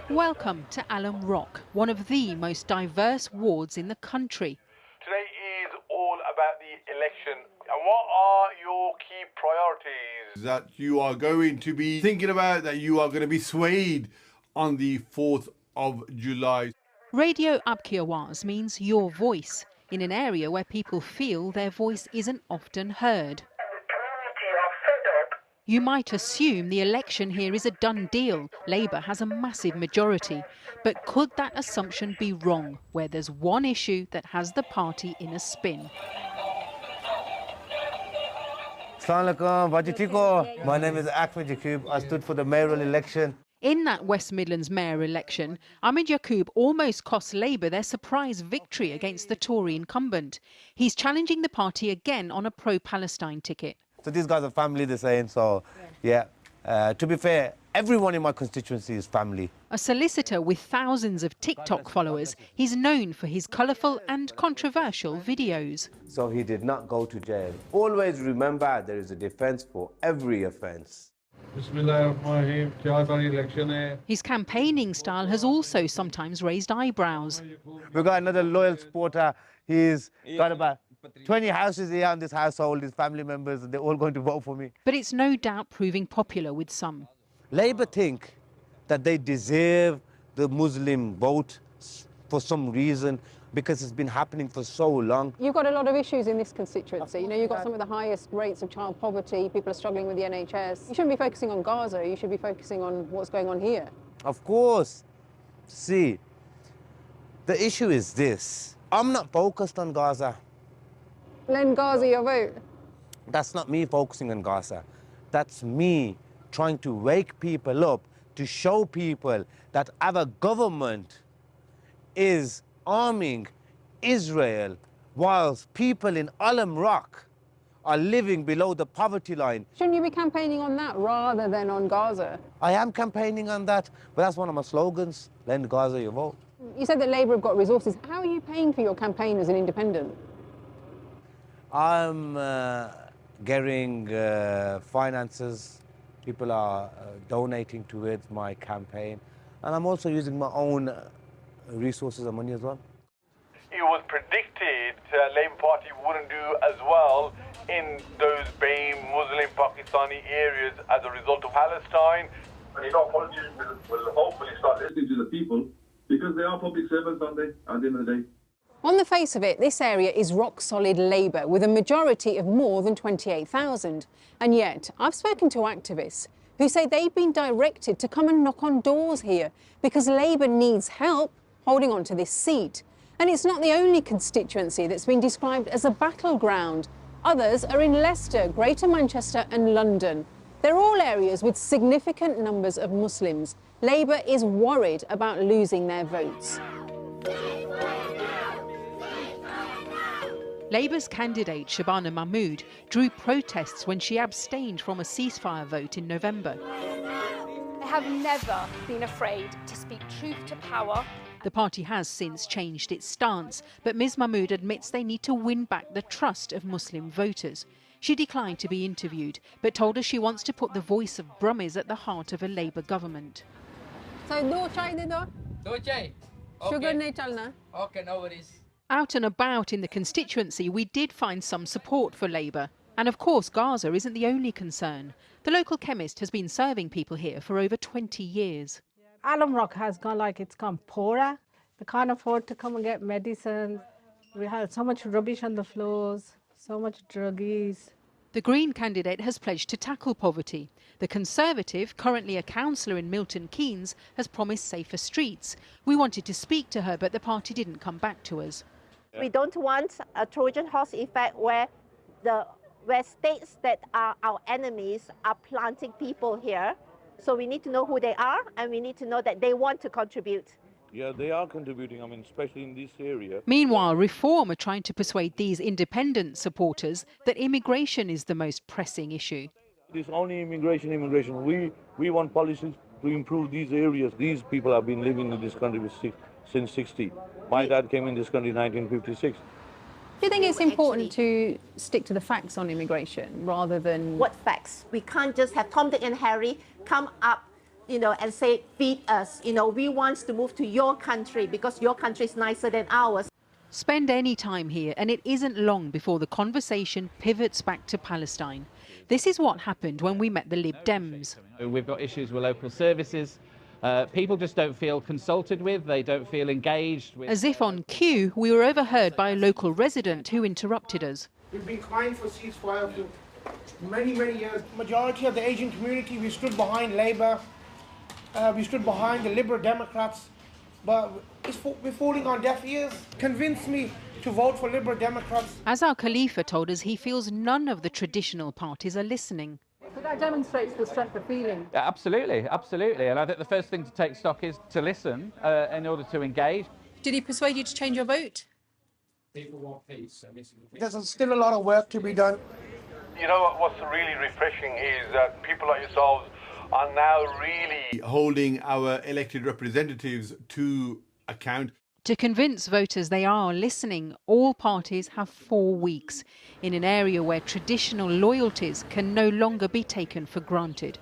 Welcome to Alam Rock, one of the most diverse wards in the country. Today is all about the election. And what are your key priorities that you are going to be thinking about, that you are going to be swayed on the 4th of July? Radio Abki Awaz means your voice, in an area where people feel their voice isn't often heard. You might assume the election here is a done deal. Labour has a massive majority. But could that assumption be wrong, where there's one issue that has the party in a spin? Assalamualaikum, my name is Akhmed Yakoob. I stood for the mayoral election. In that West Midlands mayor election, Akhmed Yakoob almost cost Labour their surprise victory against the Tory incumbent. He's challenging the party again on a pro-Palestine ticket. So these guys are family, they're saying, so yeah. To be fair, everyone in my constituency is family. A solicitor with thousands of TikTok followers, he's known for his colourful and controversial videos. So he did not go to jail. Always remember, there is a defence for every offence. His campaigning style has also sometimes raised eyebrows. We've got another loyal supporter. He's got about 20 houses here in this household, his family members, and they're all going to vote for me. But it's no doubt proving popular with some. Labour think that they deserve the Muslim vote for some reason, because it's been happening for so long. You've got a lot of issues in this constituency. You know, you've got some of the highest rates of child poverty, people are struggling with the NHS. You shouldn't be focusing on Gaza, you should be focusing on what's going on here. Of course. See, the issue is this. I'm not focused on Gaza. Lend Gaza your vote. That's not me focusing on Gaza. That's me trying to wake people up, to show people that our government is arming Israel whilst people in Alam Rock are living below the poverty line. Shouldn't you be campaigning on that rather than on Gaza? I am campaigning on that, but that's one of my slogans, lend Gaza your vote. You said that Labour have got resources. How are you paying for your campaign as an independent? I'm getting finances. People are donating towards my campaign. And I'm also using my own resources and money as well. It was predicted Labour Party wouldn't do as well in those BAME Muslim Pakistani areas as a result of Palestine. And politicians will hopefully start listening to the people, because they are public servants, aren't they, at the end of the day? On the face of it, this area is rock-solid Labour, with a majority of more than 28,000. And yet, I've spoken to activists who say they've been directed to come and knock on doors here because Labour needs help holding on to this seat. And it's not the only constituency that's been described as a battleground. Others are in Leicester, Greater Manchester and London. They're all areas with significant numbers of Muslims. Labour is worried about losing their votes. Labour's candidate, Shabana Mahmood, drew protests when she abstained from a ceasefire vote in November. I have never been afraid to speak truth to power. The party has since changed its stance, but Ms Mahmood admits they need to win back the trust of Muslim voters. She declined to be interviewed, but told us she wants to put the voice of Brummies at the heart of a Labour government. So, no chai de do? No chai. Sugar nahi chalna. Okay, no worries. Out and about in the constituency, we did find some support for Labour. And of course, Gaza isn't the only concern. The local chemist has been serving people here for over 20 years. Alam Rock has gone like it's gone poorer. They can't afford to come and get medicine. We have so much rubbish on the floors, so much druggies. The Green candidate has pledged to tackle poverty. The Conservative, currently a councillor in Milton Keynes, has promised safer streets. We wanted to speak to her, but the party didn't come back to us. We don't want a Trojan horse effect where states that are our enemies are planting people here. So we need to know who they are, and we need to know that they want to contribute. Yeah, they are contributing, I mean, especially in this area. Meanwhile, Reform are trying to persuade these independent supporters that immigration is the most pressing issue. It's only immigration. We want policies to improve these areas. These people have been living in this country since 60. My dad came in this country in 1956. Do you think it's important to stick to the facts on immigration rather than... What facts? We can't just have Tom, Dick and Harry come up and say, feed us. We want to move to your country because your country is nicer than ours. Spend any time here and it isn't long before the conversation pivots back to Palestine. This is what happened when we met the Lib Dems. We've got issues with local services. People just don't feel consulted with, they don't feel engaged with. As if on cue, we were overheard by a local resident who interrupted us. We've been crying for ceasefire for many, many years. Majority of the Asian community, we stood behind Labour, we stood behind the Liberal Democrats, but we're falling on deaf ears. Convince me to vote for Liberal Democrats. As our Khalifa told us, he feels none of the traditional parties are listening. So that demonstrates the strength of feeling. Absolutely, absolutely. And I think the first thing to take stock is to listen in order to engage. Did he persuade you to change your vote? People want peace. There's still a lot of work to be done. What's really refreshing is that people like yourselves are now really holding our elected representatives to account. To convince voters they are listening, all parties have 4 weeks in an area where traditional loyalties can no longer be taken for granted.